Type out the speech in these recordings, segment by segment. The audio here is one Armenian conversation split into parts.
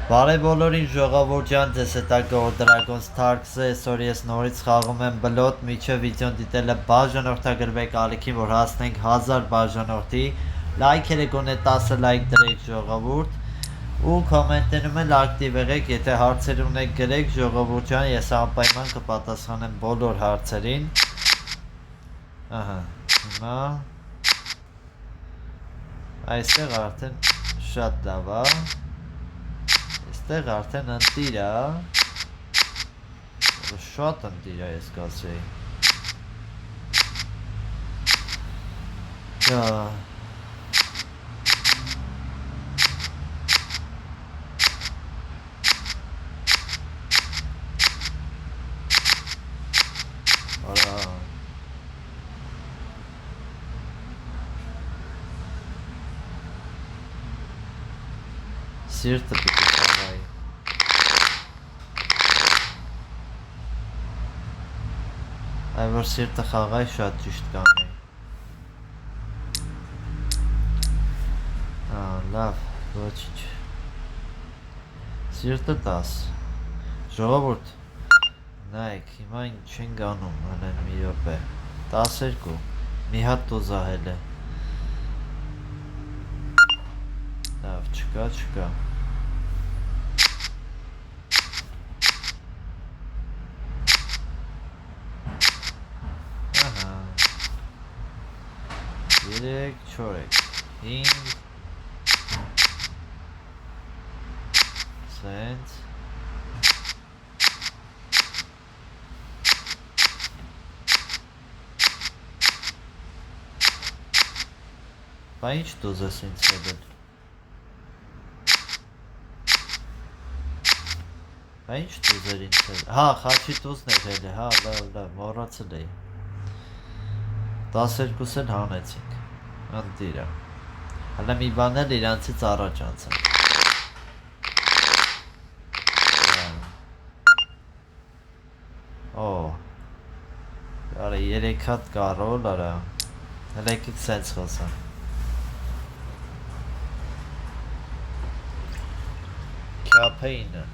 Բարև բոլորին ժողովուրդ ջան, ձեզ հետ է Dragon's Tarks-ը, այսօր ես նորից խաղում եմ բլոտ, միջև վիդեոն դիտելը բաժանորդագրվեք ալիքին, որ հասնենք 1000 բաժանորդի, լայքերը գոնե 10 լայք դրեք ժողովուրդ, ու կոմենտներում էլ ակտիվ եղեք, եթե հարցեր ունեք գրեք ժողովուրդ ջան, ես անպայման կպատասխանեմ բոլոր հարցերին, ահա, հիմա, այստեղ արդեն շատ լավ է, այստեղ արդեն ընտիր է, շատ ընտիր է ես կասեի, սիրտը պիտի խաղայի, այ որ սիրտը խաղայի շատ ճիշտ կանեի, լավ, ոչինչ, սիրտը 10, ժողովուրդ, նայեք, հիմա ինչ ենք անում, հնեն մի րոպե, 12, մի հատ տուզահել է, լավ, չկա, Երեք, չորեք, հինգ, սենց, բա ինչ տուզ ես ինձ հետել, բա ինչ տուզ էր ինձ հետել, հա, խաչի տուզն էր հել է, հա, լավ, մոռացել էի, 12 էլ հանեցինք, ընտիրը, հլը մի բան էլ իրանցից առաջ անցանք, Արա 3 հատ կարոլ արա, հլեկիք սենց խոսան, Քյապեինը,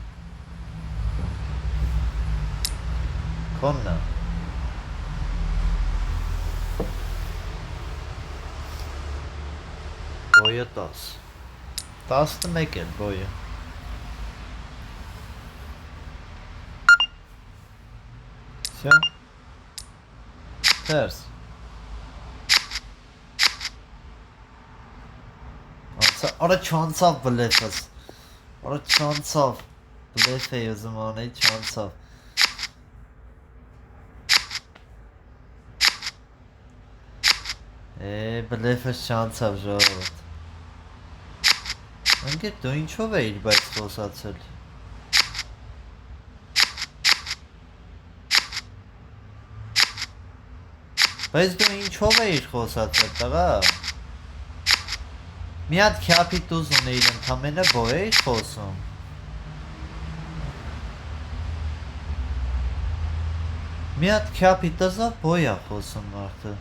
Քոննա, Բոյը 10, 11 էլ բոյը, Սյա, Թերս, արա չանցավ բլեֆս, արա չանցավ, բլեֆ էի ուզում անեի չանցավ, բլեֆս չանցավ ժողովուրդ, ընկեր դու ինչով էիր բայց խոսացել, բայց դու ինչով էիր խոսացել տղա, մի հատ քյապի տուզ ունեիր ընդամենը բոյ էիր խոսում, մի հատ քյապի տզով բոյ է խոսում մարդը,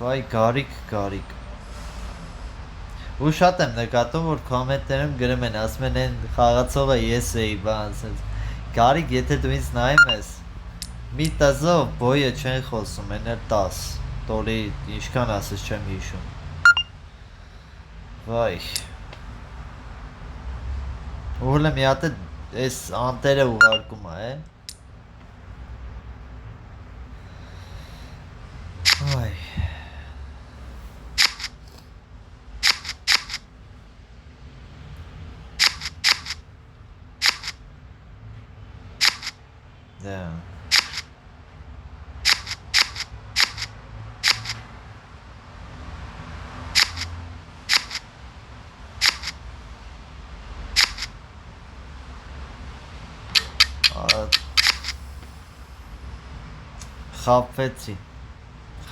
վայ գարիկ, ու շատ եմ նկատում որ կոմենտներում գրում են, ասում են են խաղացողը ես էի բան, գարիկ եթե դու ինձ նայում ես, մի տզով բոյը չեն խոսում, են էլ 10, տորի ինչքան ասես չեմ հիշում, վայ, ու հլը մի հատ է ես անտերը ուղարկում է, վայ,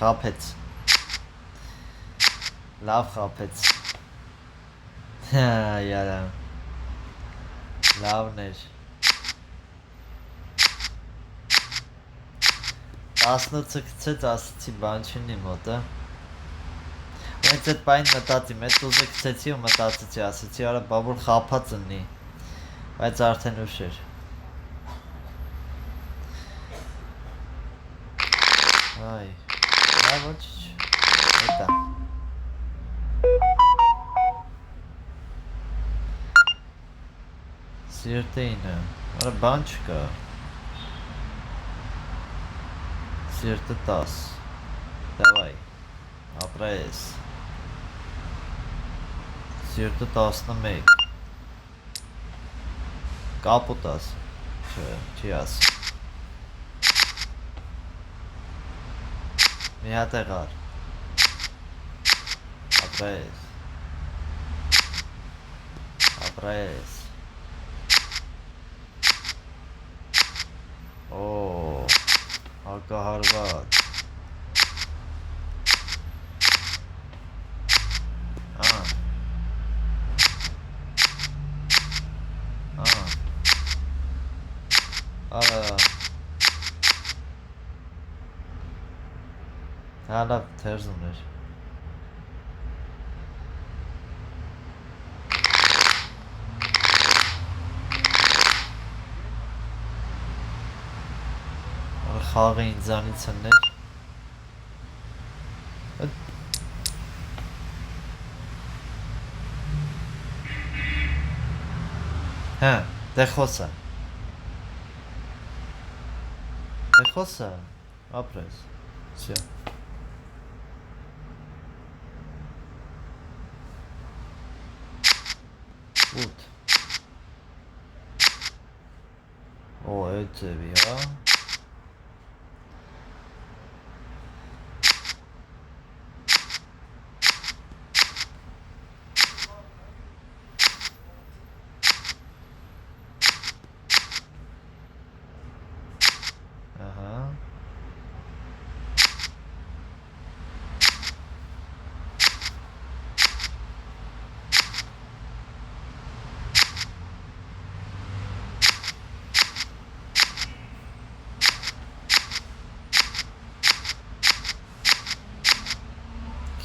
խապեց, լավ խապեց, յարա, լավն էր, 18-ը գցեց, ասացի բան չունի մոտը, Հենց այդ պայն մտածի, մեծ ուզը կցեցի ու մտածեցի, ասեցի արա բաբուր խապած ըննի, բայց արդեն ուշ էր։ Այ, նա ոչիչ, հետա։ Սիրտը ինը, արա բան չկա։ Սիրտը 10, դավայ, ապրայես։ Սիրտը 11, կապուտ աս, չի աս։ Մի հատ եղար, ապրայես, ապրայես։ Օ, հակահարված։ Հալա թերզ ուներ։ Խաղը ինձանից հներ։ Հա, դե խոսա։ Դե խոսա, ապրես, սյա։ 8 Օ, այդ ձևի, հա։ Ահա։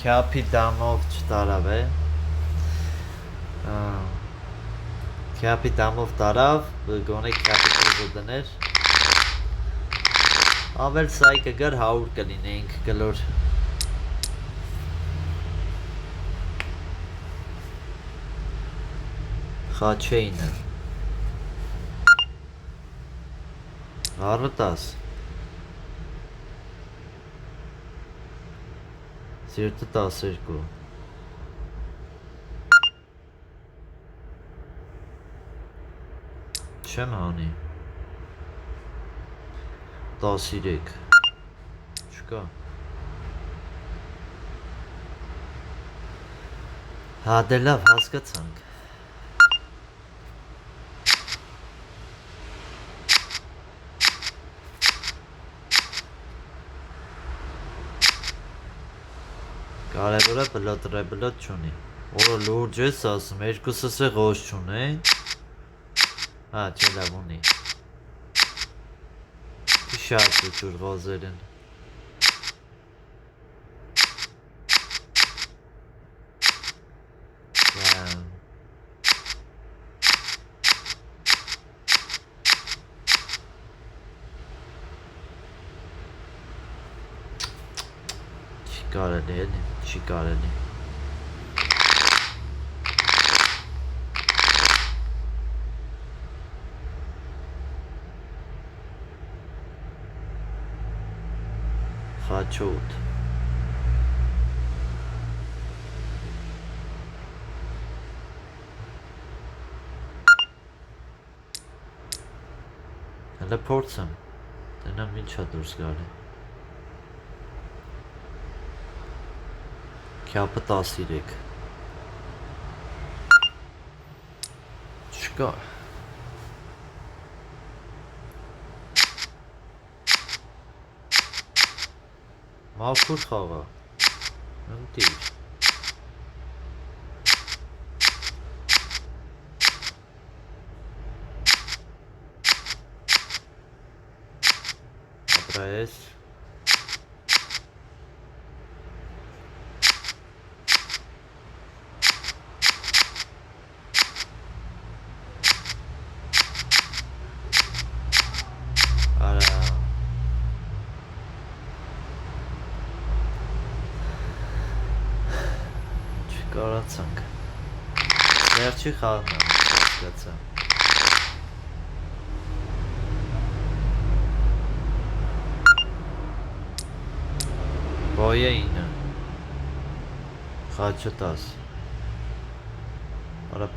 Քյապի դամով չտարավ է։ Քյապի դամով տարավ, գոնե քյապի կուզը դներ։ Ավել սայ կգար 100 կլինեինք գլոր։ Խաչեինը։ Առտաս։ Սիրտը 12 Չեմ հանի 13 Չկա Հա դե լավ հասկացանք Կարևորը բլոտ չունի Որը լուրջ ես ասում, երկուսս է ղոշ չունեն Հա, չէ լավ ունի Շատ ուջուր ղոզեր են Չի կարելի էլի, չի կարելի Խաչոտ Հələ փորձեմ Տենամ ինչ է դուրս գալի Քյապը 13 Չկա Մաքուր խաղա Ընտիր Ապրայես Կարացանք։ Վերջի խաղն է, հասկացա։ Բոյը 9 Խաչը 10 Արա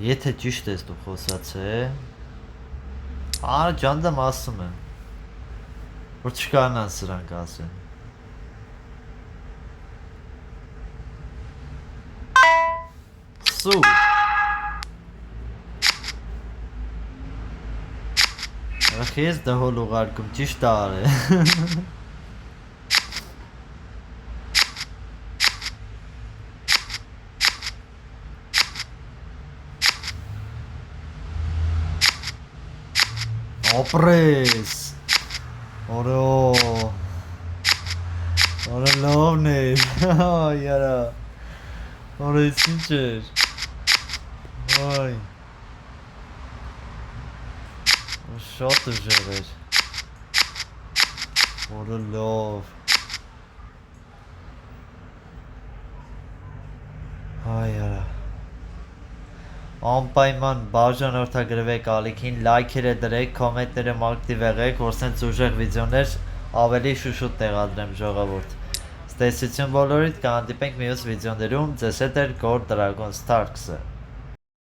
Եթե ճիշտ ես դու խոսած է Արա ջանդամ ասում եմ Որ չկարնան սրանք ասեն Սու Ախ ես դհոլ ուղարկում ճիշտ արե Ապրես Օրո Օրը լովն էր Այարա Օրը ես ինչ էր Այ Շատ ուժեղ էր Օրը լով Այարա Անպայման բաժանորդագրվեք ալիքին, լայքերը դրեք, կոմենտները ակտիվ եղեք, որ սենց ուժեղ վիդեոներ ավելի շուշուտ տեղադրեմ ժողովուրդ։ Ստեսություն բոլորիդ, կհանդիպենք մյուս վիդեոներում, ձեզ հետ էր Core Dragon Starks-ը։